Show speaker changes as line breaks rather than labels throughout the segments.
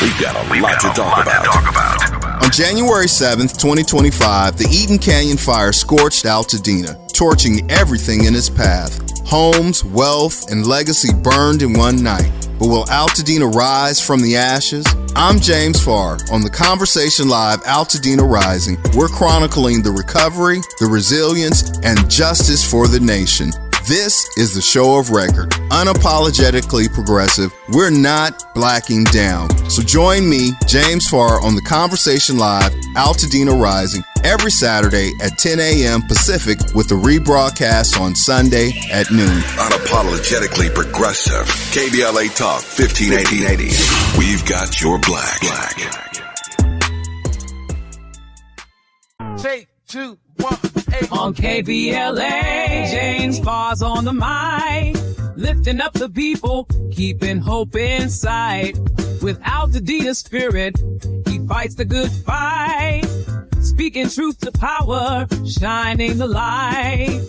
We've got a lot to talk about.
On January 7th, 2025, the Eaton Canyon fire scorched Altadena, torching everything in its path. Homes, wealth, and legacy burned in one night. But will Altadena rise from the ashes? I'm James Farr. On the Conversation Live Altadena Rising, we're chronicling the recovery, the resilience, and justice for the nation. This is the show of record, unapologetically progressive. We're not blacking down. So join me, James Farr, on the Conversation Live Altadena Rising every Saturday at 10 a.m. Pacific with the rebroadcast on Sunday at noon.
Unapologetically progressive. KBLA Talk 1580. We've got your black.
3, 2, 1, 8.
On KBLA, James Farr's on the mic, lifting up the people, keeping hope in sight. With Altadena spirit, he fights the good fight, speaking truth to power, shining the light.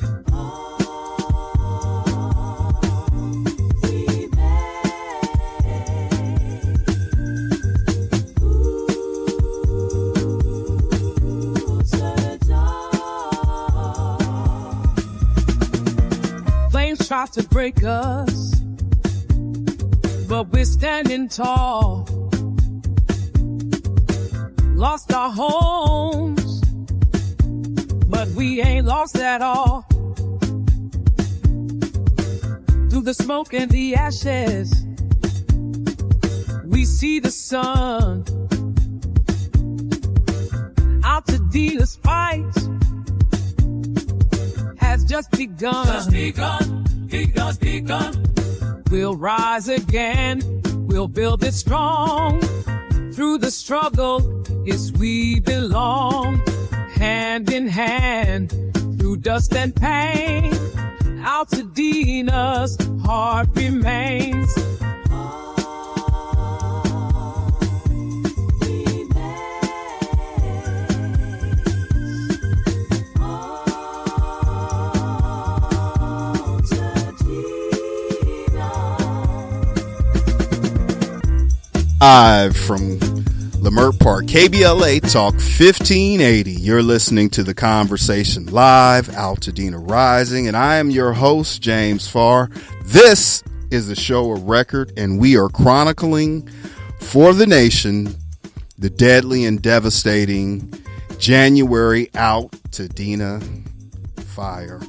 Flames try to break us, but we're standing tall. Lost our homes, but we ain't lost at all. Through the smoke and the ashes, we see the sun. Altadena's fight has just begun. Just begun. We'll rise again. We'll build it strong. Through the struggle, yes, we belong. Hand in hand, through dust and pain, Altadena's heart remains.
Live from Lamert Park, KBLA Talk 1580. You're listening to the Conversation Live, Altadena Rising, and I am your host, James Farr. This is the show of record, and we are chronicling for the nation the deadly and devastating January Altadena fire.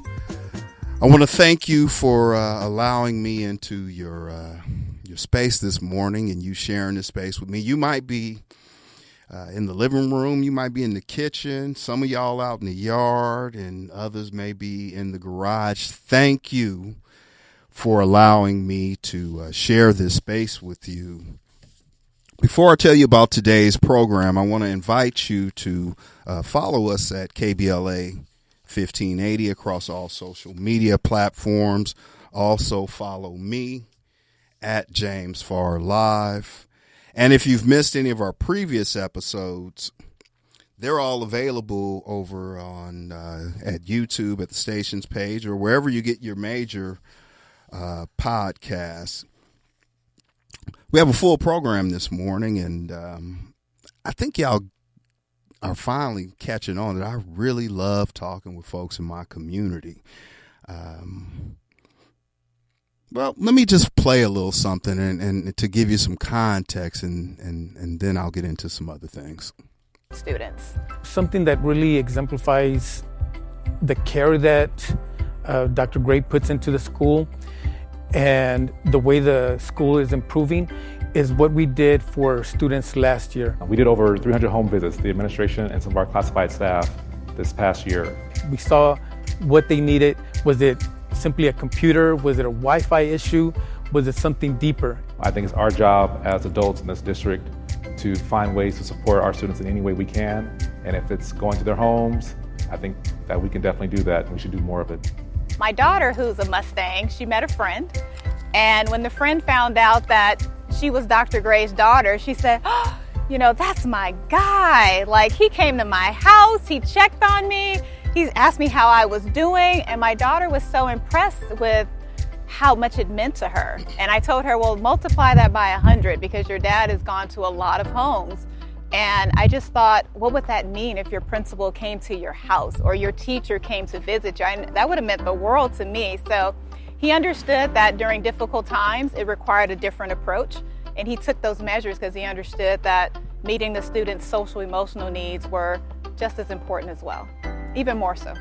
I want to thank you for allowing me into your space this morning and you sharing this space with me. You might be in the living room, you might be in the kitchen, some of y'all out in the yard, and others may be in the garage. Thank you for allowing me to share this space with you. Before I tell you about today's program, I want to invite you to follow us at KBLA 1580 across all social media platforms. Also follow me at James Farr Live. And if you've missed any of our previous episodes, they're all available over on at YouTube at the station's page or wherever you get your major podcasts. We have a full program this morning, and I think y'all are finally catching on that I really love talking with folks in my community. Well, let me just play a little something and to give you some context, and then I'll get into some other things.
Students.
Something that really exemplifies the care that Dr. Gray puts into the school and the way the school is improving is what we did for students last year.
We did over 300 home visits, the administration and some of our classified staff this past year.
We saw what they needed. Was it simply a computer? Was it a Wi-Fi issue? Was it something deeper?
I think it's our job as adults in this district to find ways to support our students in any way we can. And if it's going to their homes, I think that we can definitely do that, and we should do more of it.
My daughter, who's a Mustang, she met a friend. And when the friend found out that she was Dr. Gray's daughter, she said, oh, you know, that's my guy. Like, he came to my house, he checked on me, he asked me how I was doing, and my daughter was so impressed with how much it meant to her. And I told her, well, multiply that by 100 because your dad has gone to a lot of homes. And I just thought, what would that mean if your principal came to your house or your teacher came to visit you? And that would have meant the world to me. So he understood that during difficult times, it required a different approach. And he took those measures because he understood that meeting the students' social emotional needs were just as important as well, even more so.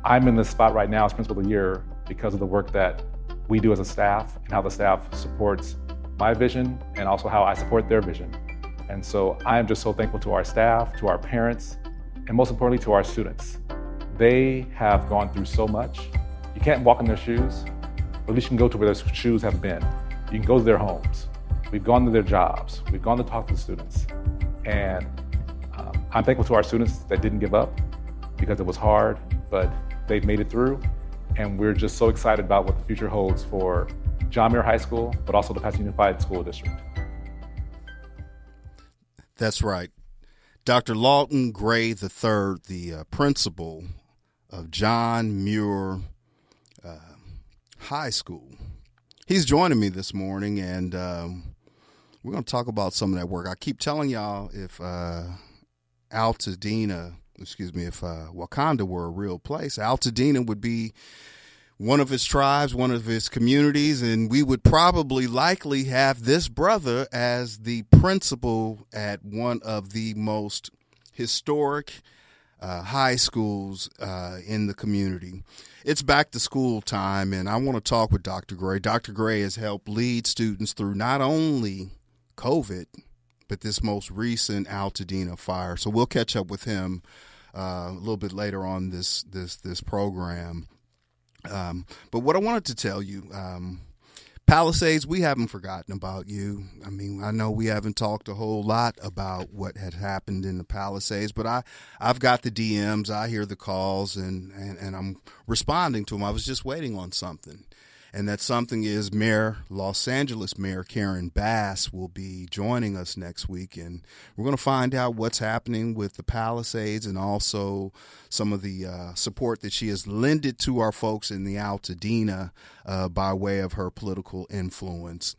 I'm in this spot right now as Principal of the Year because of the work that we do as a staff and how the staff supports my vision and also how I support their vision. And so I am just so thankful to our staff, to our parents, and most importantly to our students. They have gone through so much. You can't walk in their shoes, but at least you can go to where their shoes have been. You can go to their homes. We've gone to their jobs. We've gone to talk to the students. And I'm thankful to our students that didn't give up because it was hard, but they've made it through. And we're just so excited about what the future holds for John Muir High School, but also the Pasadena Unified School District.
That's right. Dr. Lawton Gray III, the principal of John Muir High School. He's joining me this morning, and we're going to talk about some of that work. I keep telling y'all if Wakanda were a real place, Altadena would be one of his tribes, one of his communities, and we would probably likely have this brother as the principal at one of the most historic high schools in the community. It's back to school time, and I want to talk with Dr. Gray. Dr. Gray has helped lead students through not only COVID, but this most recent Altadena fire. So we'll catch up with him a little bit later on this program. But what I wanted to tell you, Palisades, we haven't forgotten about you. I mean, I know we haven't talked a whole lot about what had happened in the Palisades, but I've got the DMs, I hear the calls, and I'm responding to them. I was just waiting on something. And that something is Los Angeles Mayor Karen Bass will be joining us next week, and we're going to find out what's happening with the Palisades and also some of the support that she has lended to our folks in the Altadena by way of her political influence.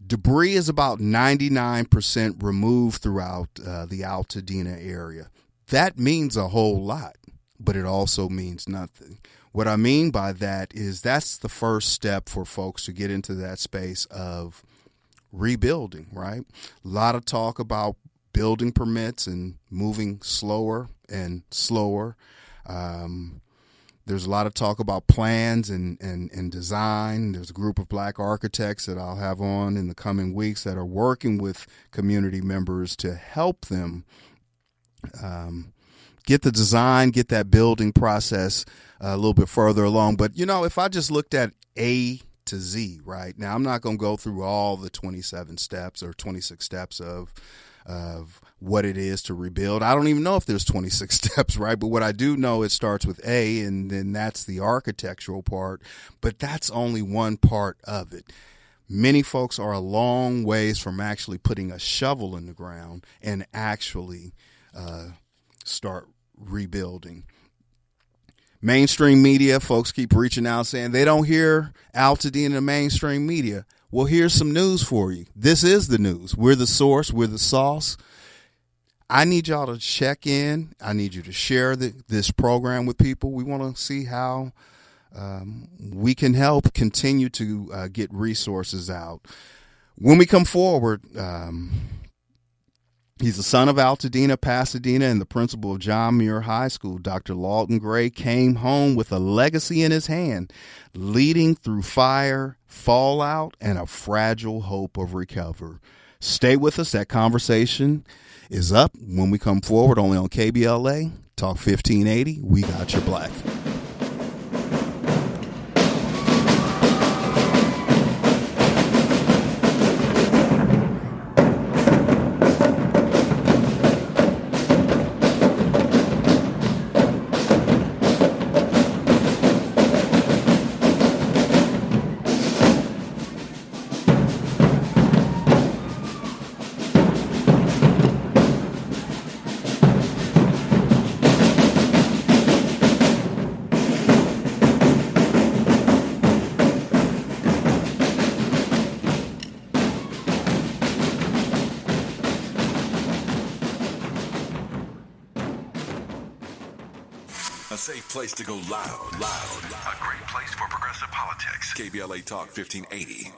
Debris is about 99% removed throughout the Altadena area. That means a whole lot, but it also means nothing. What I mean by that is that's the first step for folks to get into that space of rebuilding, right? A lot of talk about building permits and moving slower and slower. There's a lot of talk about plans and design. There's a group of black architects that I'll have on in the coming weeks that are working with community members to help them get the design, get that building process a little bit further along. But, you know, if I just looked at A to Z, right? Now, I'm not going to go through all the 27 steps or 26 steps of what it is to rebuild. I don't even know if there's 26 steps, right? But what I do know, it starts with A, and then that's the architectural part. But that's only one part of it. Many folks are a long ways from actually putting a shovel in the ground and actually start rebuilding. Mainstream media, folks keep reaching out saying they don't hear Altadena in the mainstream media. Well, here's some news for you. This is the news. We're the source. We're the sauce. I need y'all to check in. I need you to share this program with people. We want to see how we can help continue to get resources out. When we come forward, he's the son of Altadena, Pasadena, and the principal of John Muir High School. Dr. Lawton Gray came home with a legacy in his hand, leading through fire, fallout, and a fragile hope of recovery. Stay with us. That conversation is up when we come forward, only on KBLA, Talk 1580. We got your black.
A safe place to go loud. A great place for progressive politics. KBLA Talk 1580.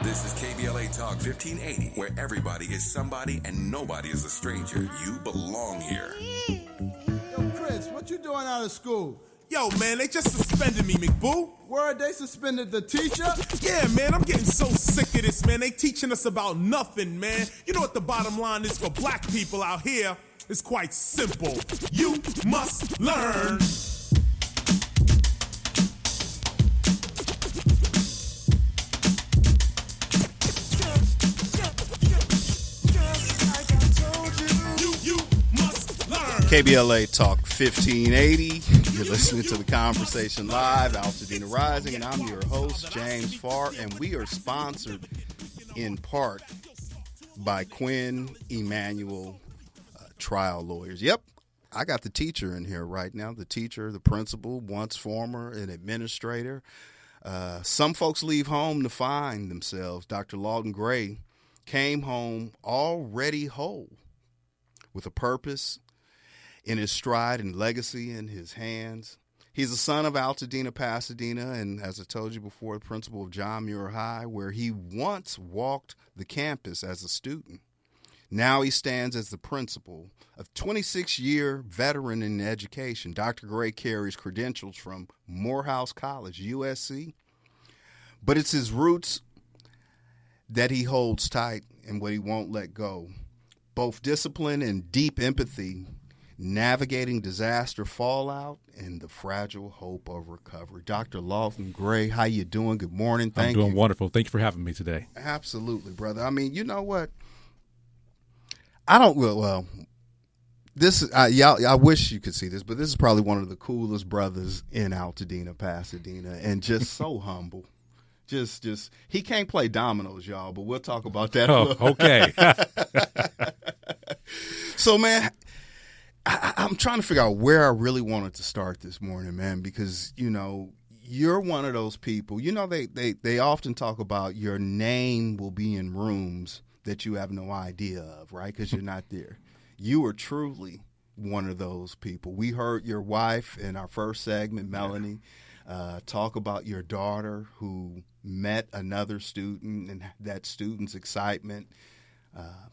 This is KBLA Talk 1580, where everybody is somebody and nobody is a stranger. You belong here.
Yo, Chris, what you doing out of school?
Yo, man, they just suspended me, McBoo.
Word, they suspended the teacher?
Yeah, man, I'm getting so sick of this, man. They teaching us about nothing, man. You know what the bottom line is for black people out here? It's quite simple. You must learn. You must learn.
KBLA Talk 1580. You're listening to the conversation live, Altadena Rising, and I'm your host, James Farr, and we are sponsored in part by Quinn Emanuel Trial Lawyers. Yep, I got the teacher in here right now. The teacher, the principal, once former, an administrator. Some folks leave home to find themselves. Dr. Lawton Gray came home already whole, with a purpose in his stride and legacy in his hands. He's the son of Altadena, Pasadena, and as I told you before, the principal of John Muir High, where he once walked the campus as a student. Now he stands as the principal, a 26-year veteran in education. Dr. Gray carries credentials from Morehouse College, USC, but it's his roots that he holds tight and what he won't let go. Both discipline and deep empathy, navigating disaster fallout and the fragile hope of recovery. Dr. Lawton Gray, how you doing? Good morning.
I'm doing wonderful. Thank you for having me today.
Absolutely, brother. I mean, you know what? I don't, well, this, I wish you could see this, but this is probably one of the coolest brothers in Altadena, Pasadena, and just so humble. Just, he can't play dominoes, y'all, but we'll talk about that.
Oh, okay.
So, man, I'm trying to figure out where I really wanted to start this morning, man, because, you know, you're one of those people, you know, they often talk about your name will be in rooms that you have no idea of, right? Because you're not there. You are truly one of those people. We heard your wife in our first segment, Melanie, talk about your daughter who met another student and that student's excitement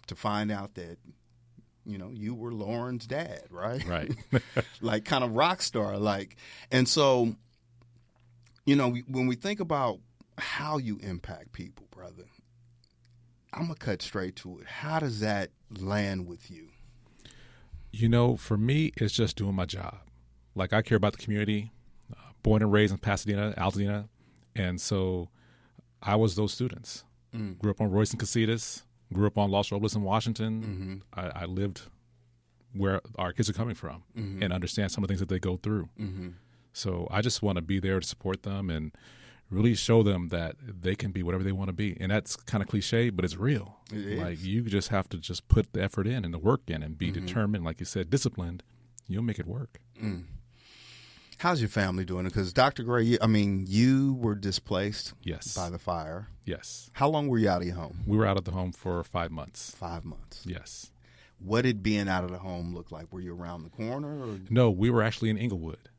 to find out that, you know, you were Lauren's dad, right?
Right.
Like kind of rock star like. And so, you know, when we think about how you impact people, brother, I'm going to cut straight to it. How does that land with you?
You know, for me, it's just doing my job. Like, I care about the community, born and raised in Pasadena, Altadena, and so I was those students. Grew up on Royce and Casitas, grew up on Los Robles in Washington. I lived where our kids are coming from and understand some of the things that they go through. So I just want to be there to support them and really show them that they can be whatever they want to be. And that's kind of cliche, but it's real. Like, you just have to just put the effort in and the work in and be determined, like you said, disciplined. You'll make it work.
How's your family doing? Because Dr. Gray, I mean, you were displaced by the fire.
Yes.
How long were you out of your home?
We were out of the home for 5 months.
5 months.
Yes.
What did being out of the home look like? Were you around the corner? Or?
No, we were actually in Inglewood.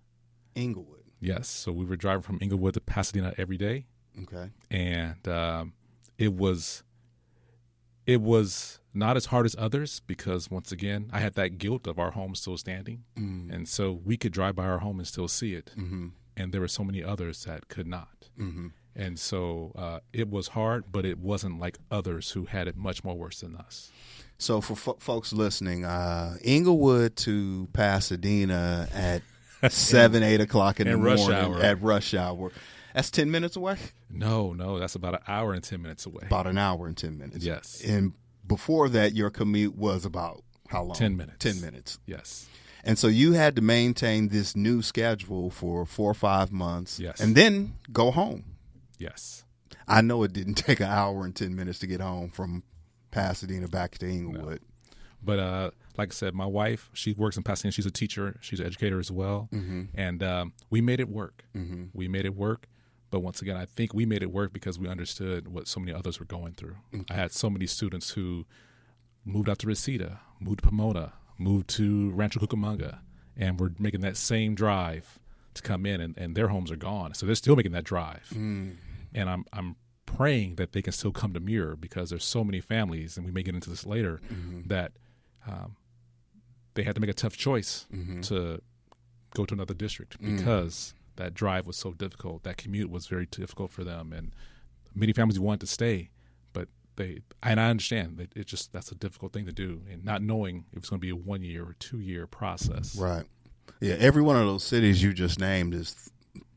Inglewood.
Yes, so we were driving from Inglewood to Pasadena every day.
Okay.
And it was not as hard as others because, once again, I had that guilt of our home still standing. And so we could drive by our home and still see it. And there were so many others that could not. And so it was hard, but it wasn't like others who had it much more worse than us.
So for folks listening, Inglewood to Pasadena at 8 o'clock in the morning at rush hour. That's 10 minutes away?
No, that's about an hour and 10 minutes away.
About an hour and 10 minutes.
Yes.
And before that, your commute was about how long?
10 minutes.
10 minutes.
Yes.
And so you had to maintain this new schedule for 4 or 5 months.
Yes.
And then go home.
Yes.
I know it didn't take an hour and 10 minutes to get home from Pasadena back to Inglewood.
No. But like I said, my wife, she works in Pasadena. She's a teacher. She's an educator as well. And we made it work. We made it work. But once again, I think we made it work because we understood what so many others were going through. I had so many students who moved out to Reseda, moved to Pomona, moved to Rancho Cucamonga, and we're making that same drive to come in, and their homes are gone. So they're still making that drive. And I'm praying that they can still come to Muir, because there's so many families, and we may get into this later, that they had to make a tough choice to go to another district because that drive was so difficult. That commute was very difficult for them, and many families wanted to stay, but and I understand that that's a difficult thing to do, and not knowing if it's going to be a 1 year or 2 year process.
Right. Yeah. Every one of those cities you just named is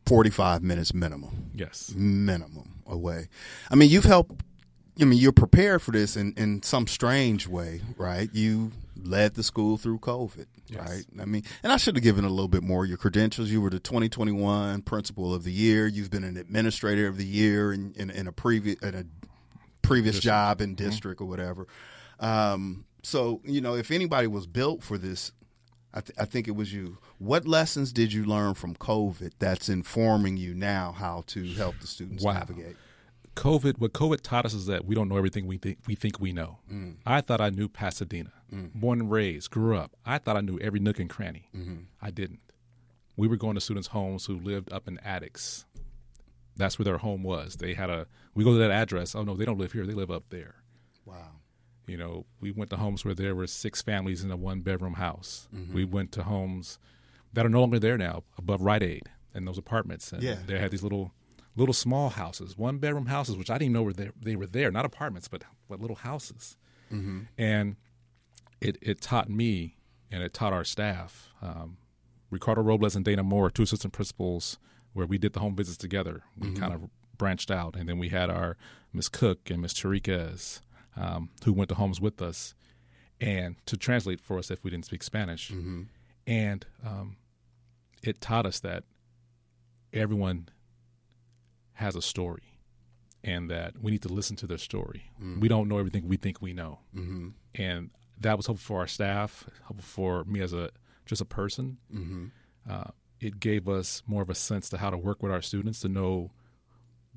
45 minutes minimum.
Yes.
Minimum away. I mean, you're prepared for this in some strange way, right? You led the school through COVID, right? I mean, and I should have given a little bit more. Your credentials, you were the 2021 Principal of the Year. You've been an Administrator of the Year in a previous job in district or whatever. So, if anybody was built for this, I think it was you. What lessons did you learn from COVID that's informing you now how to help the students navigate?
What COVID taught us is that we don't know everything we think we know. I thought I knew Pasadena, born and raised, grew up. I thought I knew every nook and cranny. I didn't. We were going to students' homes who lived up in attics. That's where their home was. We go to that address. Oh no, they don't live here. They live up there.
Wow.
We went to homes where there were 6 families in a 1-bedroom house. We went to homes that are no longer there now, above Rite Aid and those apartments. And they had these little small houses, 1-bedroom houses, which I didn't even know they were there, not apartments, but little houses. And it taught me, and it taught our staff, Ricardo Robles and Dana Moore, 2 assistant principals, where we did the home visits together. We kind of branched out, and then we had our Miss Cook and Miss Chiriquez, who went to homes with us and to translate for us if we didn't speak Spanish. And it taught us that everyone has a story, and that we need to listen to their story. We don't know everything we think we know. And that was helpful for our staff, helpful for me as just a person. It gave us more of a sense to how to work with our students, to know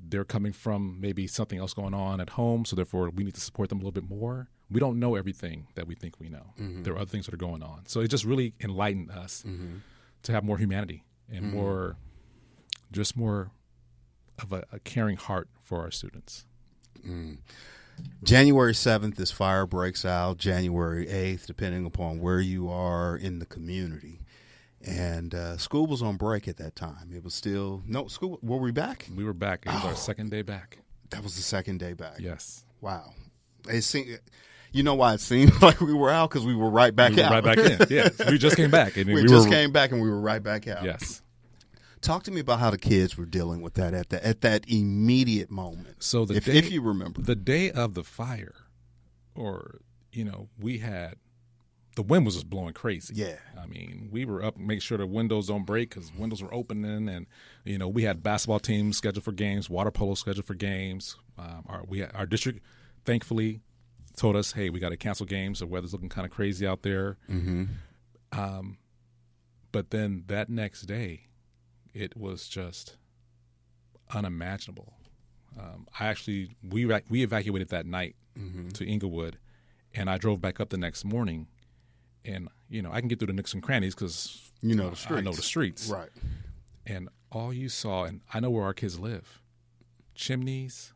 they're coming from maybe something else going on at home, so therefore we need to support them a little bit more. We don't know everything that we think we know. There are other things that are going on. So it just really enlightened us to have more humanity and more of a caring heart for our students.
January 7th, this fire breaks out. January 8th, depending upon where you are in the community. And school was on break at that time. It was still school. Were we back?
We were back. It was our second day back.
That was the second day back.
Yes.
Wow. It seemed. You know why it seemed like we were out? Because we were right back out.
Right back in. Yes. We just came back. And
we just came back and we were right back out.
Yes.
Talk to me about how the kids were dealing with that at that immediate moment.
So if you remember, the day of the fire, we had. The wind was just blowing crazy.
Yeah.
I mean, we were up making sure the windows don't break because windows were opening, and we had basketball teams scheduled for games, water polo scheduled for games. Our district, thankfully, told us, hey, we got to cancel games. The weather's looking kind of crazy out there. But then that next day, it was just unimaginable. We evacuated that night to Inglewood, and I drove back up the next morning. And, I can get through the nooks and crannies because
the streets.
I know the streets.
Right.
And all you saw, and I know where our kids live, chimneys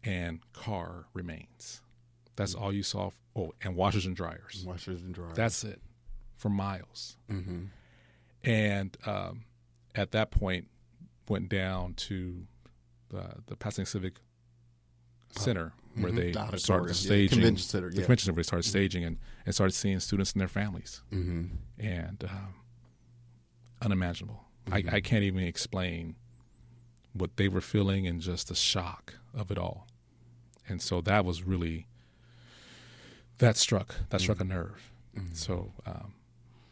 and car remains. That's all you saw. Oh, and washers and dryers. That's it for miles. And at that point, went down to the Pasadena Civic Center, where they started staging.
Convention Center,
the convention center, where they started staging and started seeing students and their families. And unimaginable. I can't even explain what they were feeling and just the shock of it all. And so that was really, that struck a nerve. So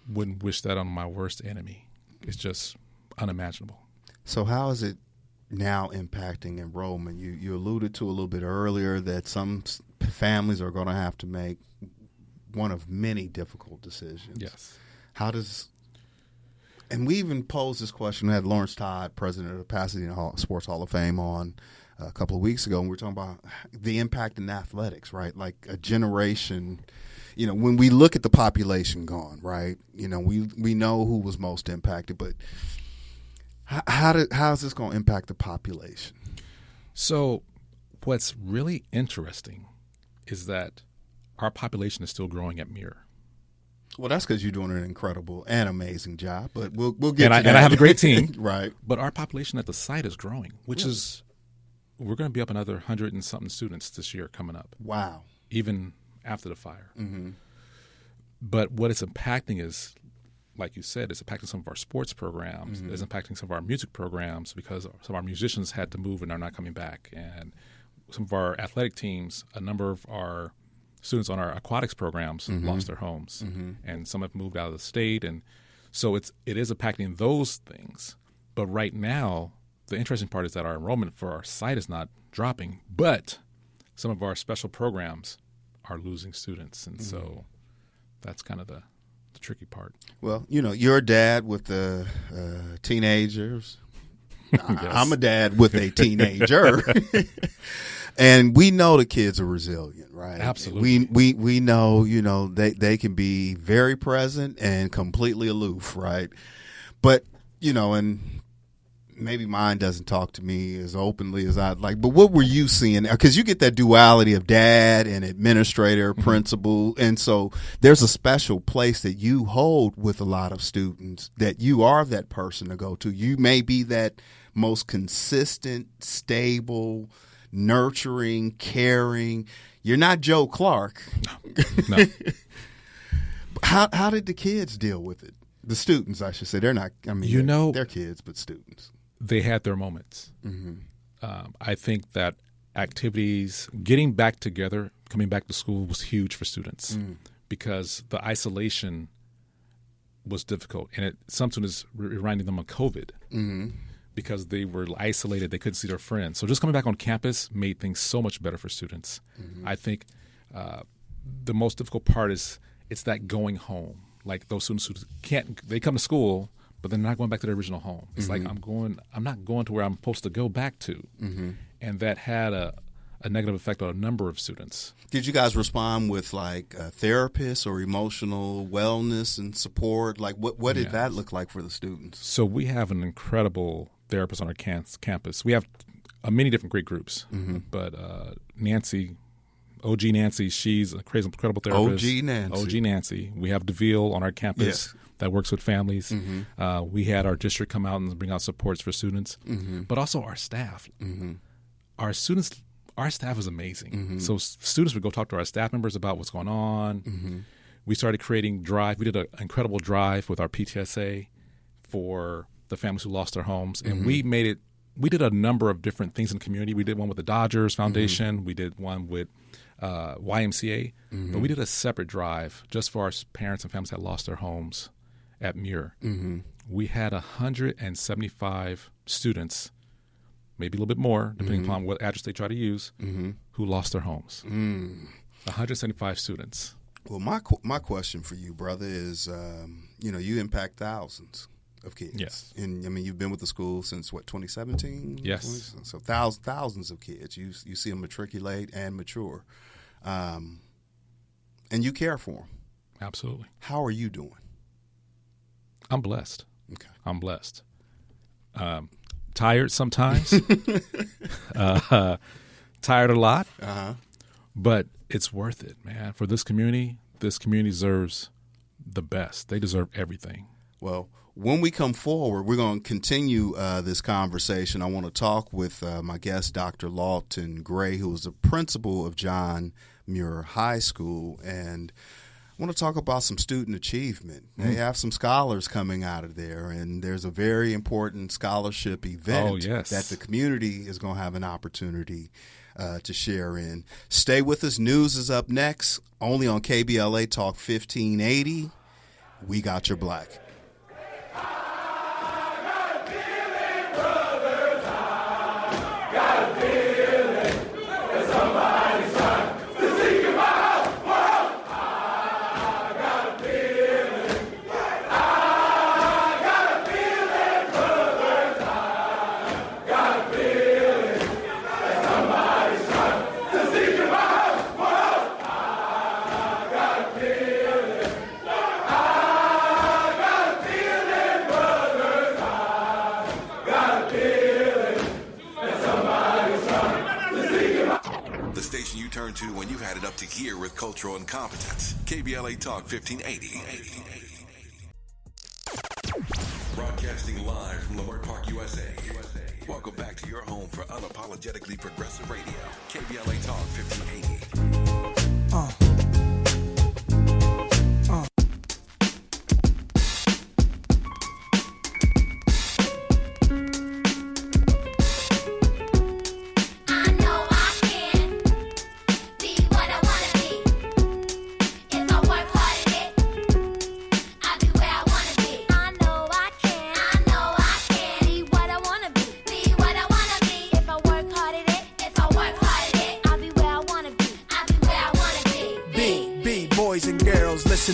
wouldn't wish that on my worst enemy. It's just unimaginable.
So how is it now impacting enrollment? You alluded to a little bit earlier that some families are going to have to make one of many difficult decisions.
Yes.
And we even posed this question. We had Lawrence Todd, president of the Pasadena Sports Hall of Fame, on a couple of weeks ago, and we were talking about the impact in athletics, right? Like a generation, when we look at the population gone, right? We know who was most impacted, but how is this going to impact the population?
So what's really interesting is that our population is still growing at Muir.
Well, that's because you're doing an incredible and amazing job, but we'll get to that.
And I have a great team.
Right.
But our population at the site is growing, which is, we're going to be up another 100 and something students this year coming up.
Wow.
Even after the fire.
Mm-hmm.
But what it's impacting is, like you said, it's impacting some of our sports programs.
Mm-hmm.
It's impacting some of our music programs because some of our musicians had to move and are not coming back. And some of our athletic teams, a number of our students on our aquatics programs lost their homes. Mm-hmm. And some have moved out of the state. And so it is impacting those things. But right now, the interesting part is that our enrollment for our site is not dropping, but some of our special programs are losing students. And so that's kind of the tricky part.
Well, you're a dad with the teenagers. Yes. I'm a dad with a teenager. And we know the kids are resilient, right?
Absolutely.
We know, they can be very present and completely aloof, right? But, and maybe mine doesn't talk to me as openly as I'd like. But what were you seeing? Because you get that duality of dad and administrator, principal. And so there's a special place that you hold with a lot of students, that you are that person to go to. You may be that most consistent, stable, nurturing, caring. You're not Joe Clark.
No.
How did the kids deal with it? The students, I should say. They're not, they're kids, but students.
They had their moments.
Mm-hmm.
I think that activities, getting back together, coming back to school was huge for students because the isolation was difficult. And some students reminding them of COVID because they were isolated. They couldn't see their friends. So just coming back on campus made things so much better for students. I think the most difficult part is it's that going home. Like those students who they come to school, but they're not going back to their original home. It's like I'm not going to where I'm supposed to go back to. And that had a negative effect on a number of students.
Did you guys respond with like therapists or emotional wellness and support? Like what did that look like for the students?
So we have an incredible therapist on our campus. We have many different great groups, but Nancy, OG Nancy, she's a crazy, incredible therapist. OG Nancy. We have DeVille on our campus that works with families. We had our district come out and bring out supports for students, but also our staff. Our staff is amazing. So students would go talk to our staff members about what's going on. We started creating drive. We did an incredible drive with our PTSA for the families who lost their homes, and we made it. We did a number of different things in the community. We did one with the Dodgers Foundation. We did one with YMCA, but we did a separate drive just for our parents and families that lost their homes at Muir. We had 175 students, maybe a little bit more, depending upon what address they try to use, who lost their homes. 175 students.
Well, my question for you, brother, is you impact thousands of kids.
Yes.
And you've been with the school since 2017?
Yes.
So thousands of kids. You see them matriculate and mature. And you care for them.
Absolutely.
How are you doing?
I'm blessed.
Okay.
I'm blessed. Tired sometimes. Tired a lot. But it's worth it, man. For this community deserves the best. They deserve everything.
Well, when we come forward, we're going to continue this conversation. I want to talk with my guest, Dr. Lawton Gray, who is the principal of John Muir High School, and I want to talk about some student achievement. They have some scholars coming out of there, and there's a very important scholarship event that the community is going to have an opportunity to share in. Stay with us. News is up next, only on KBLA Talk 1580. We got your black.
The station you turn to when you've had it up to gear with cultural incompetence. KBLA Talk 1580. Broadcasting live from Leimert Park, USA. Welcome back to your home for unapologetically progressive radio. KBLA Talk 1580.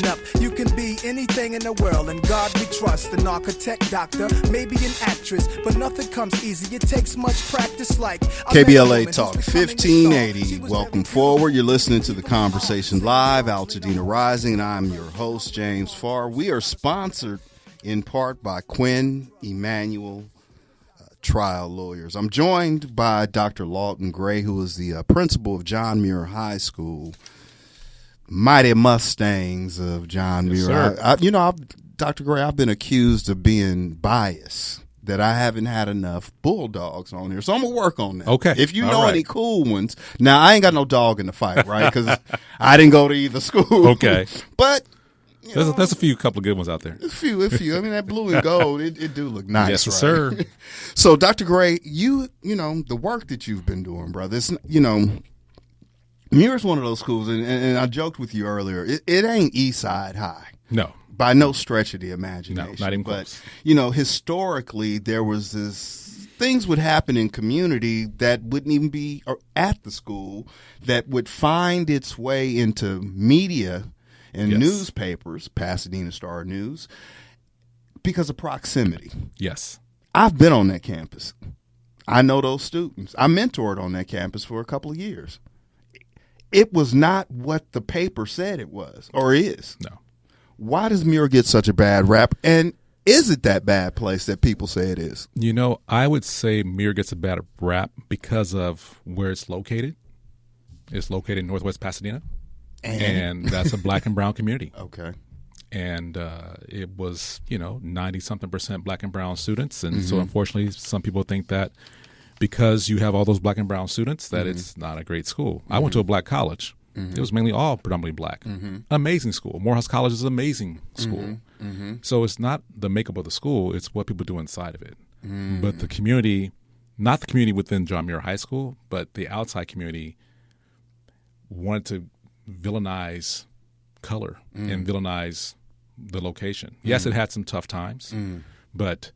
Up. You can be anything in the world, and God we trust. An architect, doctor, maybe an actress, but nothing comes easy. It takes much practice. Like
KBLA Talk 1580. Welcome forward. You're listening to the conversation live, Altadena Rising, and I'm your host, James Farr. We are sponsored in part by Quinn Emanuel Trial Lawyers. I'm joined by Dr. Lawton Gray, who is the principal of John Muir High School. Mighty Mustangs of John Muir. Dr. Gray, I've been accused of being biased, that I haven't had enough Bulldogs on here. So I'm going to work on that.
Okay.
If you know any cool ones. Now, I ain't got no dog in the fight, right? Because I didn't go to either school.
Okay.
But
there's a couple of good ones out there.
A few. I mean, that blue and gold, it do look nice,
yes,
right?
sir.
So, Dr. Gray, you know, the work that you've been doing, brother, it's, Muir's one of those schools, and I joked with you earlier, it ain't Eastside High.
No.
By no stretch of the imagination.
No, not even close.
But, historically, there was things would happen in community that wouldn't even be at the school, that would find its way into media and newspapers, Pasadena Star News, because of proximity.
Yes.
I've been on that campus. I know those students. I mentored on that campus for a couple of years. It was not what the paper said it was or is.
No.
Why does Muir get such a bad rap? And is it that bad place that people say it is?
I would say Muir gets a bad rap because of where it's located. It's located in Northwest Pasadena, and that's a black and brown community.
Okay.
And it was, 90-something% black and brown students. And so, unfortunately, some people think that because you have all those black and brown students, that it's not a great school. I went to a black college. It was mainly all predominantly black. Amazing school. Morehouse College is an amazing school. So it's not the makeup of the school, it's what people do inside of it. But the community, not the community within John Muir High School, but the outside community wanted to villainize color and villainize the location. Yes, it had some tough times, but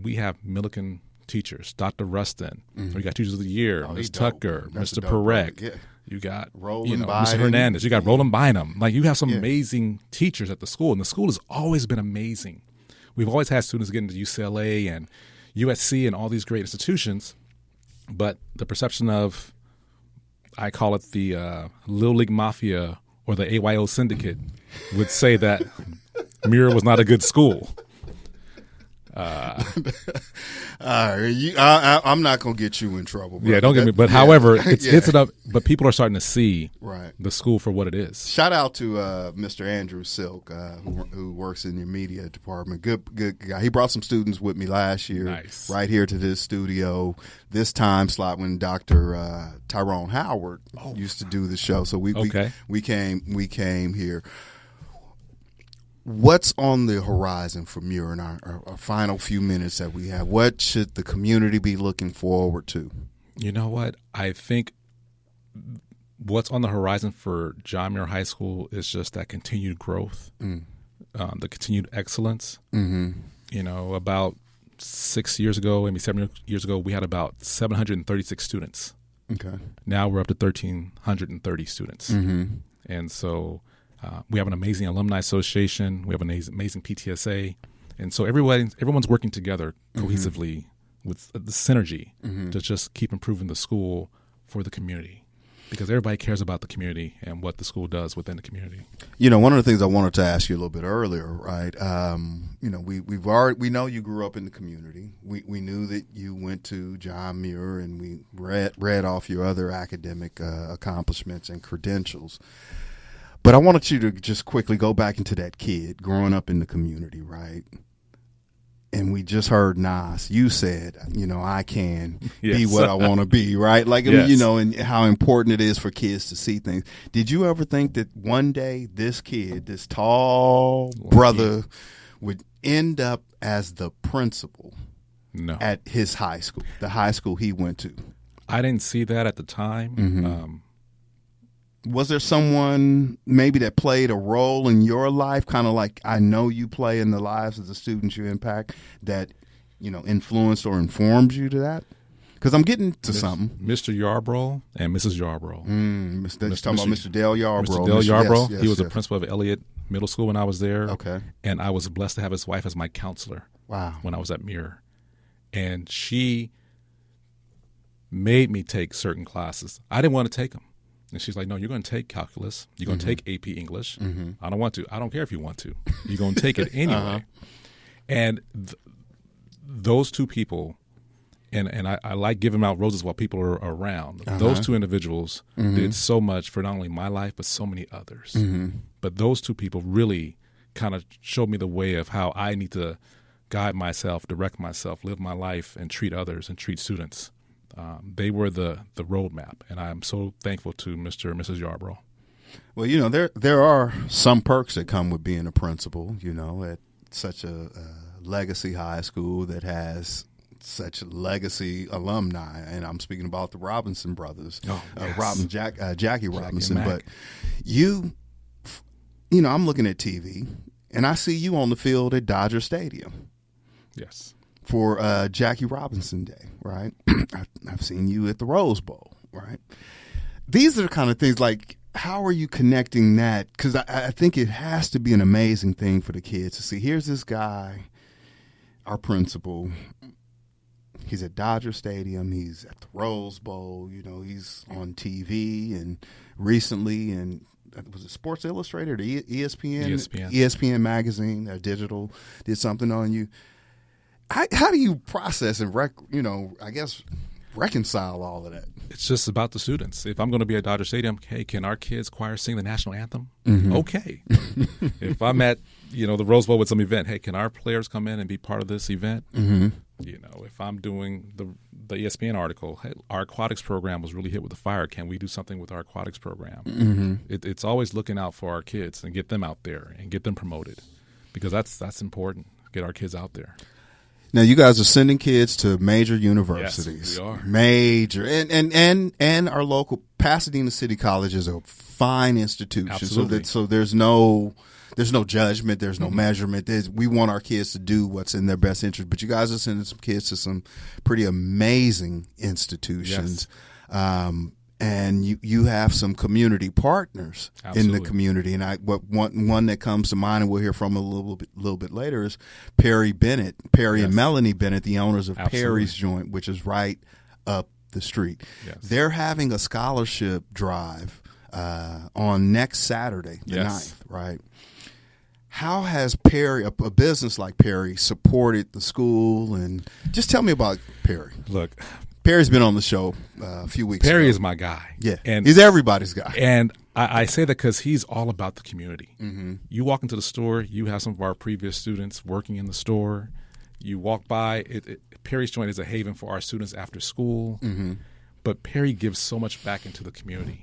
we have Millikan teachers, Dr. Rustin. We got Teachers of the Year, Ms. Tucker, Mr. Perek. You got Mr. Hernandez. You got Roland Bynum. Like, you have some amazing teachers at the school, and the school has always been amazing. We've always had students get into UCLA and USC and all these great institutions, but the perception of, I call it the Little League Mafia or the AYO Syndicate, would say that Muir was not a good school.
I'm not gonna get you in trouble, bro.
Yeah, don't get me. But however, it's it up. But people are starting to see the school for what it is.
Shout out to Mr. Andrew Silk, who works in your media department. Good guy. He brought some students with me last year, right here to this studio. This time slot when Dr. Tyrone Howard used to do the show, so we came here. What's on the horizon for Muir in our final few minutes that we have? What should the community be looking forward to?
You know what? I think what's on the horizon for John Muir High School is just that continued growth, the continued excellence. About 6 years ago, maybe 7 years ago, we had about 736 students.
Okay.
Now we're up to 1,330 students. And so we have an amazing alumni association. We have an amazing PTSA. And so everyone's working together cohesively with the synergy to just keep improving the school for the community. because everybody cares about the community and what the school does within the community.
You know, one of the things I wanted to ask you a little bit earlier, right? You know, we know you grew up in the community. We knew that you went to John Muir, and we read off your other academic accomplishments and credentials. But I wanted you to just quickly go back into that kid growing up in the community, right? And we just heard Nas. You said, you know, I can be what I want to be, right? Like,
yes.
You know, and how important it is for kids to see things. Did you ever think that one day this kid, this tall brother, would end up as the principal at his high school, the high school he went to?
I didn't see that at the time.
Mm-hmm. Was there someone maybe that played a role in your life, kind of like I know you play in the lives of the students you impact, that, you know, influenced or informed you to that? Because I'm getting to something.
Mr. Yarbrough and Mrs. Yarbrough.
You're talking about Mr. Dale Yarbrough.
Mr. Dale Yarbrough. Yes, he was the principal of Elliott Middle School when I was there.
Okay.
And I was blessed to have his wife as my counselor.
Wow.
When I was at Muir. And she made me take certain classes. I didn't want to take them. And she's like, no, you're going to take calculus. You're going to take AP English. I don't want to. I don't care if you want to. You're going to take it anyway. And those two people, and I like giving out roses while people are around. Those two individuals did so much for not only my life, but so many others. But those two people really kind of showed me the way of how I need to guide myself, direct myself, live my life, and treat others and treat students. They were the roadmap, and I'm so thankful to Mr. and Mrs. Yarbrough.
Well, you know, there are some perks that come with being a principal, you know, at such a legacy high school that has such legacy alumni, and I'm speaking about the Robinson brothers, Jackie Robinson. But you know, I'm looking at TV, and I see you on the field at Dodger Stadium.
Yes.
For Jackie Robinson Day, right? I've seen you at the Rose Bowl, right? These are the kind of things, like, how are you connecting that? Because I think it has to be an amazing thing for the kids to see. Here's this guy, our principal. He's at Dodger Stadium. He's at the Rose Bowl. You know, he's on TV, and recently, and was it Sports Illustrated or ESPN magazine, digital, did something on you. How do you process and reconcile all of that?
It's just about the students. If I'm going to be at Dodger Stadium, hey, can our kids choir sing the national anthem? Okay. If I'm at, you know, the Rose Bowl with some event, hey, can our players come in and be part of this event? You know, if I'm doing the ESPN article, hey, our aquatics program was really hit with the fire. Can we do something with our aquatics program? It's always looking out for our kids and get them out there and get them promoted, because that's important. Get our kids out there.
Now, you guys are sending kids to major universities.
Yes, we are.
Major. And our local Pasadena City College is a fine institution.
Absolutely.
So there's no judgment, there's no measurement. We want our kids to do what's in their best interest. But you guys are sending some kids to some pretty amazing institutions.
Yes.
And you have some community partners
Absolutely.
in the community, and one that comes to mind, and we'll hear from a little bit later, is Perry Bennett,
Yes.
and Melanie Bennett, the owners of
Absolutely.
Perry's Joint, which is right up the street.
Yes.
They're having a scholarship drive on next Saturday, the 9th, right? How has Perry, a business like Perry, supported the school? And just tell me about Perry.
Look,
Perry's been on the show a few weeks ago.
Perry is my guy.
Yeah,
and
he's everybody's guy.
And I say that because he's all about the community. You walk into the store, you have some of our previous students working in the store. You walk by, Perry's Joint is a haven for our students after school. But Perry gives so much back into the community.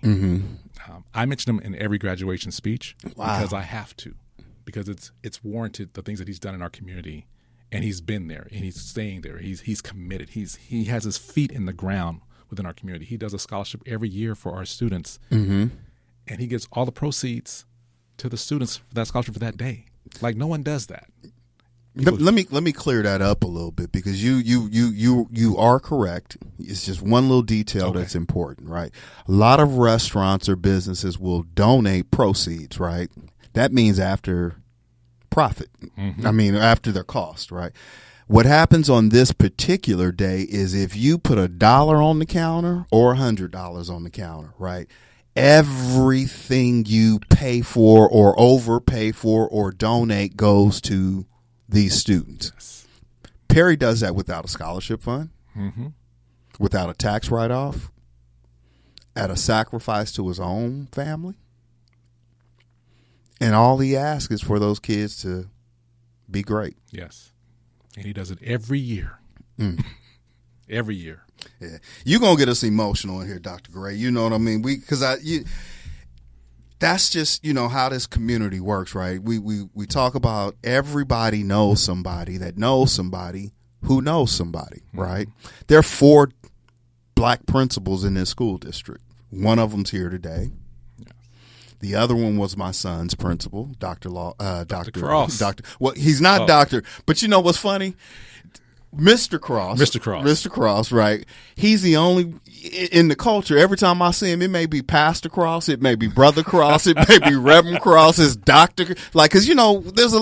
I mention him in every graduation speech because I have to, because it's warranted, the things that he's done in our community. And he's been there, and he's staying there. He's committed. He has his feet in the ground within our community. He does a scholarship every year for our students, and he gives all the proceeds to the students for that scholarship for that day. Like, no one does that.
Let me clear that up a little bit, because you are correct. It's just one little detail that's important, right? A lot of restaurants or businesses will donate proceeds, right? That means after profit. I mean, after their cost, right? What happens on this particular day is if you put $1 on the counter or $100 on the counter, right? Everything you pay for or overpay for or donate goes to these students.
Yes.
Perry does that without a scholarship fund, without a tax write-off, at a sacrifice to his own family. And all he asks is for those kids to be great.
Yes. And he does it every year. Every year.
Yeah. You're going to get us emotional in here, Dr. Gray. You know what I mean? That's just, how this community works, right? We talk about everybody knows somebody that knows somebody who knows somebody, right? There are 4 black principals in this school district. One of them's here today. The other one was my son's principal, Dr.
Cross.
Well, he's not doctor, but you know what's funny? Mr. Cross, right? He's the only in the culture. Every time I see him, it may be Pastor Cross, it may be Brother Cross, it may be Reverend Cross, it's Doctor. Like, because there's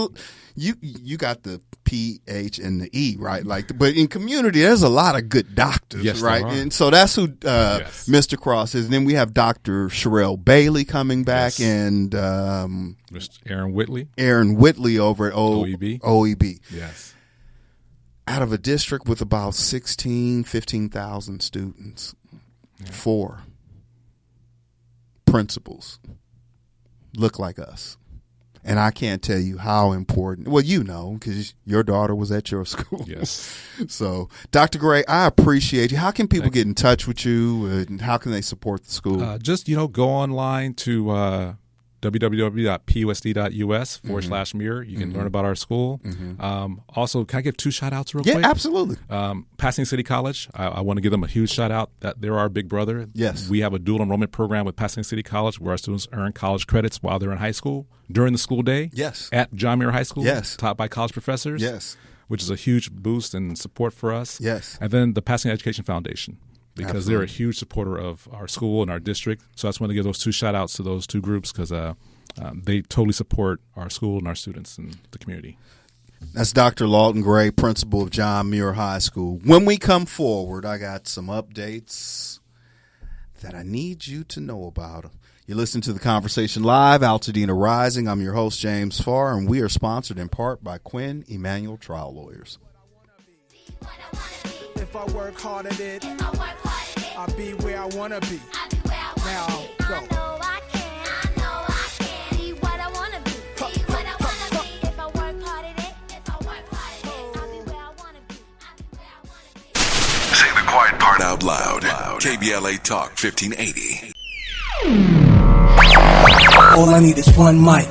you got the P-H and the E, right? Like, but in community, there's a lot of good doctors, right? And so that's who Mr. Cross is. And then we have Dr. Sherelle Bailey coming back, and
Mr. Aaron
Whitley over at OEB.
Yes.
Out of a district with about 15,000 students, 4 principals look like us. And I can't tell you how important. Well, because your daughter was at your school.
Yes.
So, Dr. Gray, I appreciate you. How can people get in touch with you, and how can they support the school?
Just, go online to www.pusd.us/mirror. You can learn about our school. Also, can I give 2 shout outs real quick?
Yeah, absolutely.
Pasadena City College, I want to give them a huge shout out that they're our big brother.
Yes.
We have a dual enrollment program with Pasadena City College where our students earn college credits while they're in high school during the school day.
Yes.
At John Muir High School.
Yes.
Taught by college professors.
Yes.
Which is a huge boost and support for us.
Yes.
And then the Pasadena Education Foundation, because they're a huge supporter of our school and our district. So I just want to give those 2 shout outs to those 2 groups because they totally support our school and our students and the community.
That's Dr. Lawton Gray, principal of John Muir High School. When we come forward, I got some updates that I need you to know about. You listen to The Conversation Live, Altadena Rising. I'm your host, James Farr, and we are sponsored in part by Quinn Emanuel Trial Lawyers.
If I work hard at it, I'll be where I want to be. Now, go.
Say the quiet part out loud. KBLA Talk 1580.
All I need is one mic.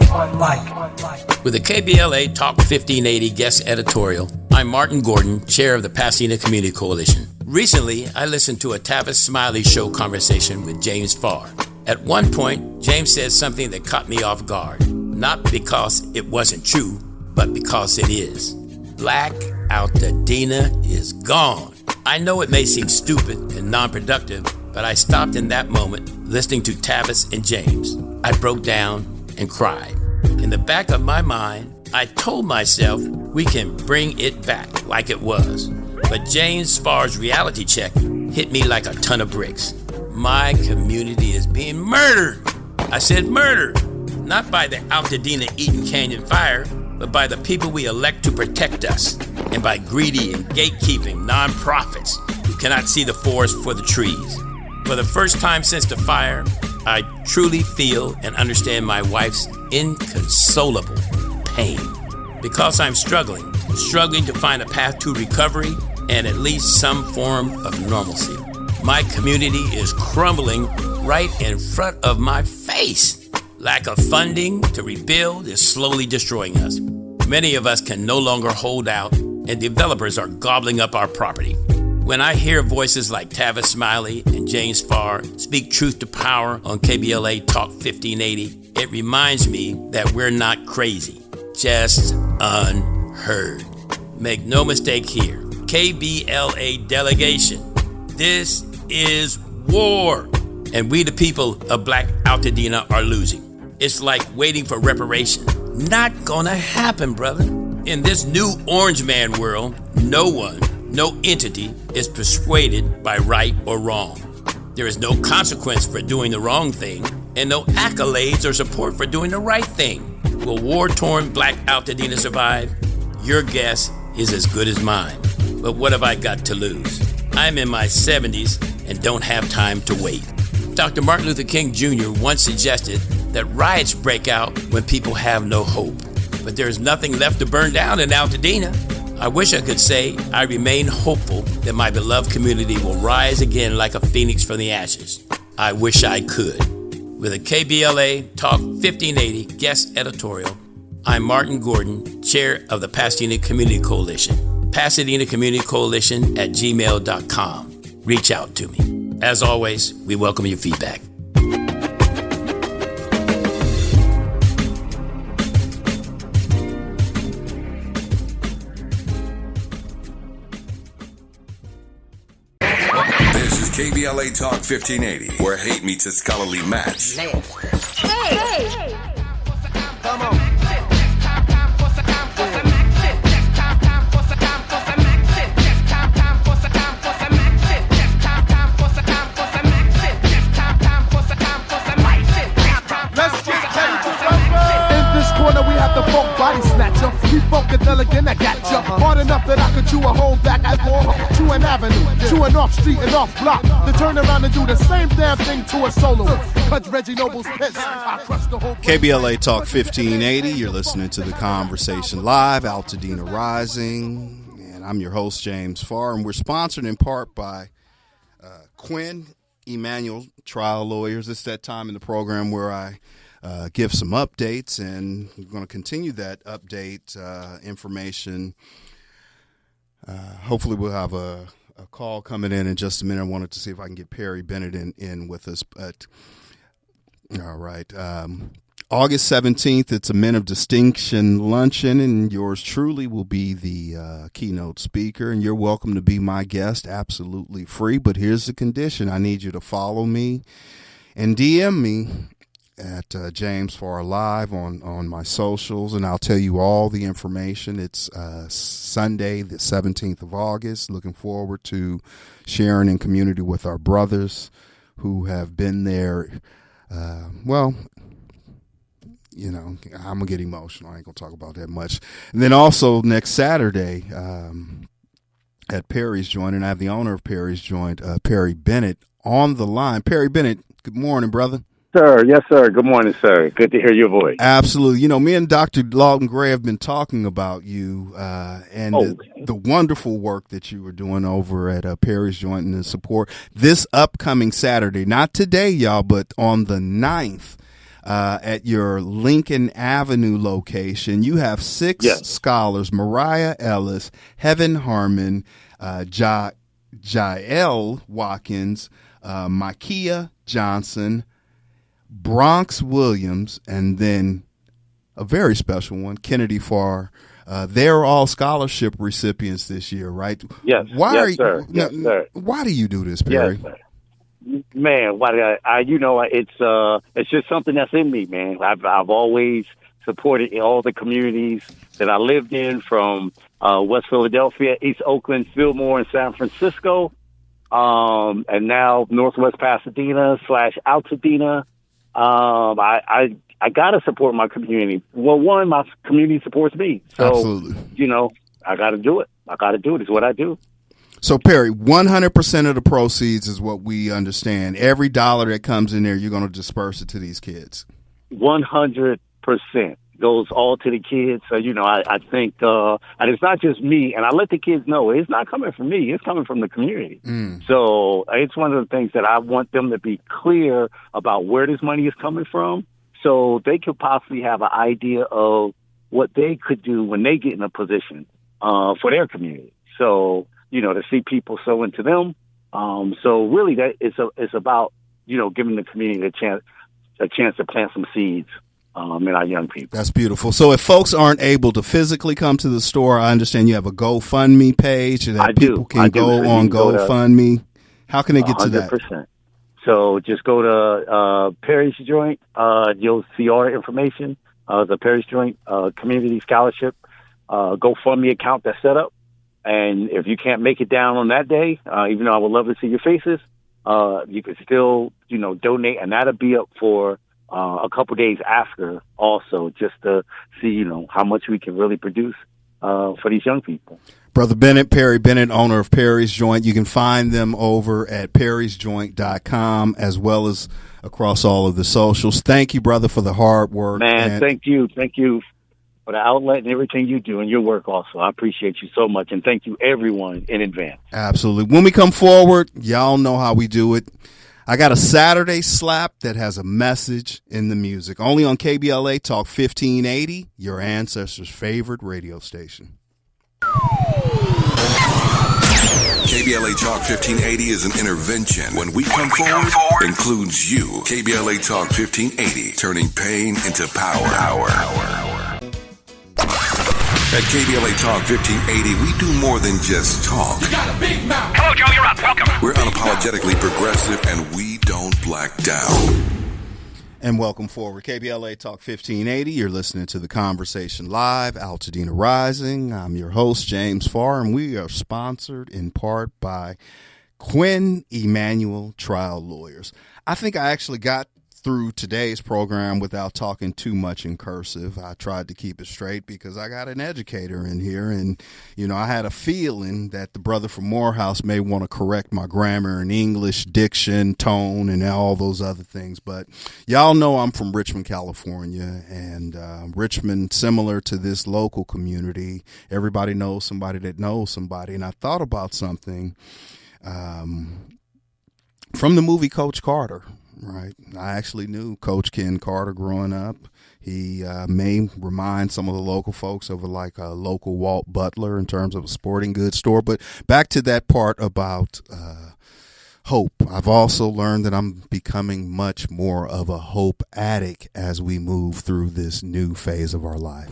With the KBLA Talk 1580 guest editorial, I'm Martin Gordon, chair of the Pasadena Community Coalition. Recently, I listened to a Tavis Smiley show conversation with James Farr. At one point, James said something that caught me off guard. Not because it wasn't true, but because it is. Black Altadena is gone. I know it may seem stupid and non-productive, but I stopped in that moment listening to Tavis and James. I broke down and cried. In the back of my mind, I told myself we can bring it back like it was. But James Farr's reality check hit me like a ton of bricks. My community is being murdered. I said murdered, not by the Altadena Eaton Canyon fire, but by the people we elect to protect us, and by greedy and gatekeeping nonprofits who cannot see the forest for the trees. For the first time since the fire, I truly feel and understand my wife's inconsolable pain. Because I'm struggling to find a path to recovery and at least some form of normalcy. My community is crumbling right in front of my face. Lack of funding to rebuild is slowly destroying us. Many of us can no longer hold out, and developers are gobbling up our property. When I hear voices like Tavis Smiley and James Farr speak truth to power on KBLA Talk 1580, it reminds me that we're not crazy, just unheard. Make no mistake here, KBLA delegation, this is war, and we the people of Black Altadena are losing. It's like waiting for reparation. Not gonna happen, brother. In this new orange man world, no one, no entity is persuaded by right or wrong. There is no consequence for doing the wrong thing, and no accolades or support for doing the right thing. Will war-torn Black Altadena survive? Your guess is as good as mine. But what have I got to lose? I'm in my 70s and don't have time to wait. Dr. Martin Luther King Jr. once suggested that riots break out when people have no hope. But there's nothing left to burn down in Altadena. I wish I could say I remain hopeful that my beloved community will rise again like a phoenix from the ashes. I wish I could. With a KBLA Talk 1580 guest editorial, I'm Martin Gordon, chair of the Pasadena Community Coalition. Pasadena Community Coalition at gmail.com. Reach out to me. As always, we welcome your feedback.
KBLA Talk 1580, where hate meets a scholarly match.
Hey! Come on.
We have the folk body snatcher. We funkadelic, I got ya. Hard enough that I could chew a hole back at war. Chew an avenue, chew an off street and off block. To turn around and do the same damn thing to a soloist. Cut Reggie Noble's piss. I crush the whole.
KBLA Talk 1580. You're listening to the Conversation Live, Altadena Rising, and I'm your host James Farr, and we're sponsored in part by Quinn Emanuel Trial Lawyers. It's that time in the program where I give some updates, and we're going to continue that update information. Hopefully we'll have a call coming in just a minute. I wanted to see if I can get Perry Bennett in with us. But all right. August 17th, it's a Men of Distinction luncheon, and yours truly will be the keynote speaker, and you're welcome to be my guest, absolutely free. But here's the condition. I need you to follow me and DM me at James Farr Live on my socials, and I'll tell you all the information. It's Sunday, the 17th of August. Looking forward to sharing in community with our brothers who have been there. Well, you know, I'm going to get emotional. I ain't going to talk about that much. And then also next Saturday at Perry's Joint, and I have the owner of Perry's Joint, Perry Bennett, on the line. Perry Bennett, good morning, brother.
Sir, yes, sir. Good morning, sir. Good to hear your voice.
Absolutely. You know, me and Dr. Lawton Gray have been talking about you and the wonderful work that you were doing over at Perry's Joint and the support this upcoming Saturday. Not today, y'all, but on the 9th at your Lincoln Avenue location. You have six scholars: Mariah Ellis, Heaven Harmon, Jael Watkins, Makia Johnson, Bronx Williams, and then a very special one, Kennedy Farr. They're all scholarship recipients this year, right?
Yes. Sir. Yes, sir.
Why do you do this, Perry?
Yes, sir. Man, why? It's just something that's in me, man. I've always supported all the communities that I lived in, from West Philadelphia, East Oakland, Fillmore, and San Francisco, and now Northwest Pasadena / Altadena. I gotta support my community. Well, one, my community supports me, so
absolutely.
You know, I gotta do it. It's what I do.
So Perry, 100% of the proceeds is what we understand. Every dollar that comes in there, you're going to disperse it to these kids.
100% goes all to the kids. So, you know, I think, and it's not just me, and I let the kids know it's not coming from me. It's coming from the community. So it's one of the things that I want them to be clear about where this money is coming from, so they could possibly have an idea of what they could do when they get in a position for their community. So, you know, to see people sow into them. So really that it's about, you know, giving the community a chance to plant some seeds in our young people.
That's beautiful. So if folks aren't able to physically come to the store, I understand you have a GoFundMe page that people can go on GoFundMe. How can they get to that?
100%. So just go to Perry's Joint. You'll see all the information. The Perry's Joint Community Scholarship GoFundMe account that's set up. And if you can't make it down on that day, even though I would love to see your faces, you could still, donate, and that'll be up for a couple days after also, just to see, how much we can really produce for these young people.
Brother Bennett, Perry Bennett, owner of Perry's Joint. You can find them over at perrysjoint.com as well as across all of the socials. Thank you, brother, for the hard work.
Man, thank you. Thank you for the outlet and everything you do and your work also. I appreciate you so much, and thank you, everyone, in advance.
Absolutely. When we come forward, y'all know how we do it. I got a Saturday slap that has a message in the music. Only on KBLA Talk 1580, your ancestors' favorite radio station.
KBLA Talk 1580 is an intervention. When we come forward, includes you. KBLA Talk 1580, turning pain into power. At KBLA Talk 1580, we do more than just talk.
You got a big mouth. Hello, Joe, you're up. Welcome.
We're unapologetically progressive, and we don't black down.
And welcome forward. KBLA Talk 1580. You're listening to The Conversation Live, Altadena Rising. I'm your host, James Farr, and we are sponsored in part by Quinn Emanuel Trial Lawyers. I think I actually got through today's program without talking too much in cursive. I tried to keep it straight because I got an educator in here, and I had a feeling that the brother from Morehouse may want to correct my grammar and English, diction, tone, and all those other things. But y'all know I'm from Richmond, California, and Richmond, similar to this local community, everybody knows somebody that knows somebody. And I thought about something from the movie Coach Carter. Right. I actually knew Coach Ken Carter growing up. He may remind some of the local folks of like a local Walt Butler in terms of a sporting goods store. But back to that part about hope. I've also learned that I'm becoming much more of a hope addict as we move through this new phase of our life.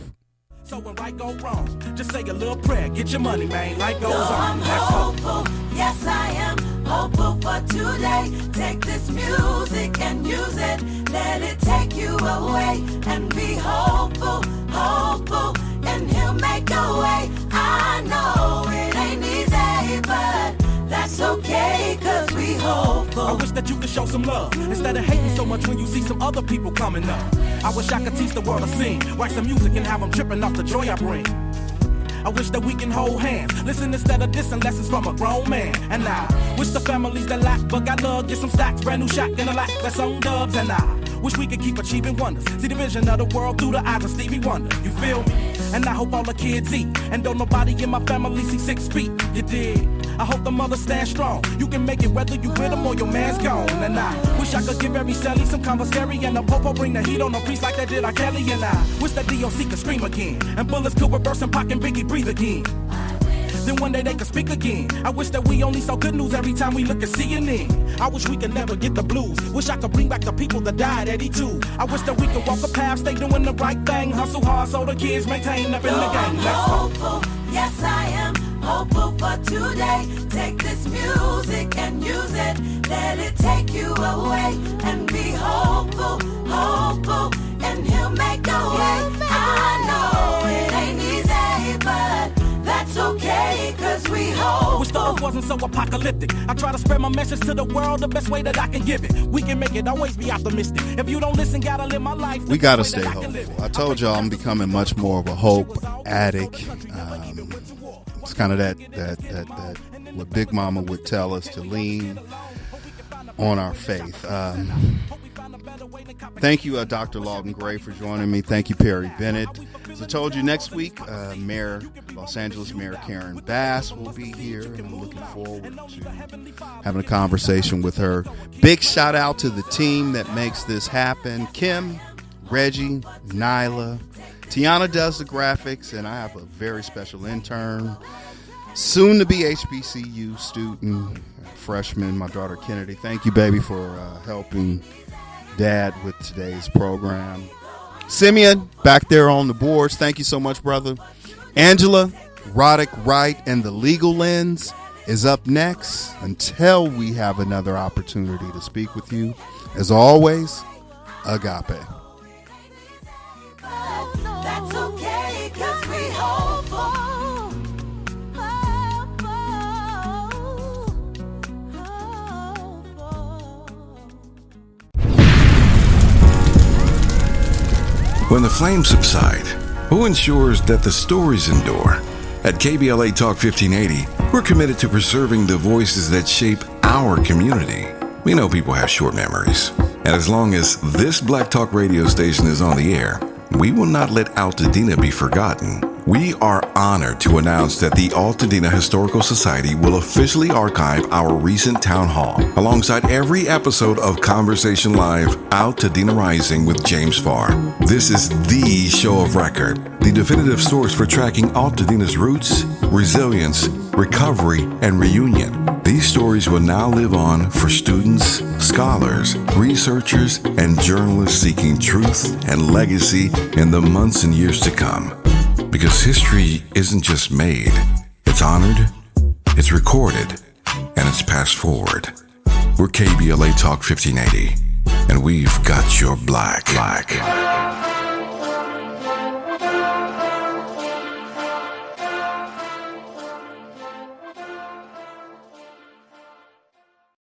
So when right go wrong, just say a little prayer, get your money, man, life goes on.
I'm hopeful, yes I am hopeful for today. Take this music and use it, let it take you away. And be hopeful, hopeful, and he'll make a way. I know it ain't easy, but that's okay, cause we hopeful.
I wish that you could show some love, instead of hating so much when you see some other people coming up. I wish I could teach the world to sing, write some music and have them tripping off the joy I bring. I wish that we can hold hands, listen instead of dissing lessons from a grown man. And I wish the families that lack but got love get some stacks, brand new shack in a lack that's on dubs. And I wish we could keep achieving wonders, see the vision of the world through the eyes of Stevie Wonder. You feel me? And I hope all the kids eat, and don't nobody in my family see 6 feet. You dig? I hope the mother stands strong. You can make it whether you with them or your man's gone. And I wish I could give every celly some conversary, and a popo bring the heat on the priest like they did R. Kelly. And I wish that DOC could scream again, and bullets could reverse and Pac and Biggie breathe again. Then one day they could speak again. I wish that we only saw good news every time we look at CNN. I wish we could never get the blues. Wish I could bring back the people that died at E2. I wish that we could walk a path, stay doing the right thing, hustle hard so the kids maintain up in the game. Let's
hopeful, yes I am hopeful for today. Take this music and use it, let it take you away. And be hopeful, hopeful, and he'll make a way. I know it ain't easy, but that's okay, cause we hope.
Wish the earth wasn't so apocalyptic. I try to spread my message to the world the best way that I can give it. We can make it, always be optimistic. If you don't listen, gotta live my life.
We gotta stay hopeful. I told y'all I'm becoming much more of a hope addict. It's kind of that what Big Mama would tell us, to lean on our faith. Thank you, Dr. Lawton Gray, for joining me. Thank you, Perry Bennett. As I told you, next week, Los Angeles Mayor Karen Bass will be here, and I'm looking forward to having a conversation with her. Big shout out to the team that makes this happen. Kim, Reggie, Nyla. Tiana does the graphics, and I have a very special intern, soon to be HBCU student, freshman, my daughter Kennedy. Thank you, baby, for helping Dad with today's program. Simeon, back there on the boards. Thank you so much, brother. Angela, Roddick Wright, and the Legal Lens is up next until we have another opportunity to speak with you. As always, Agape.
That's okay, cause we hopeful.
When the flames subside, who ensures that the stories endure? At KBLA Talk 1580, we're committed to preserving the voices that shape our community. We know people have short memories, and as long as this Black Talk radio station is on the air, we will not let Altadena be forgotten. We are honored to announce that the Altadena Historical Society will officially archive our recent town hall alongside every episode of Conversation Live Altadena Rising with James Farr. This is the show of record, the definitive source for tracking Altadena's roots, resilience, recovery, and reunion. These stories will now live on for students, scholars, researchers, and journalists seeking truth and legacy in the months and years to come. Because history isn't just made, it's honored, it's recorded, and it's passed forward. We're KBLA Talk 1580, and we've got your black.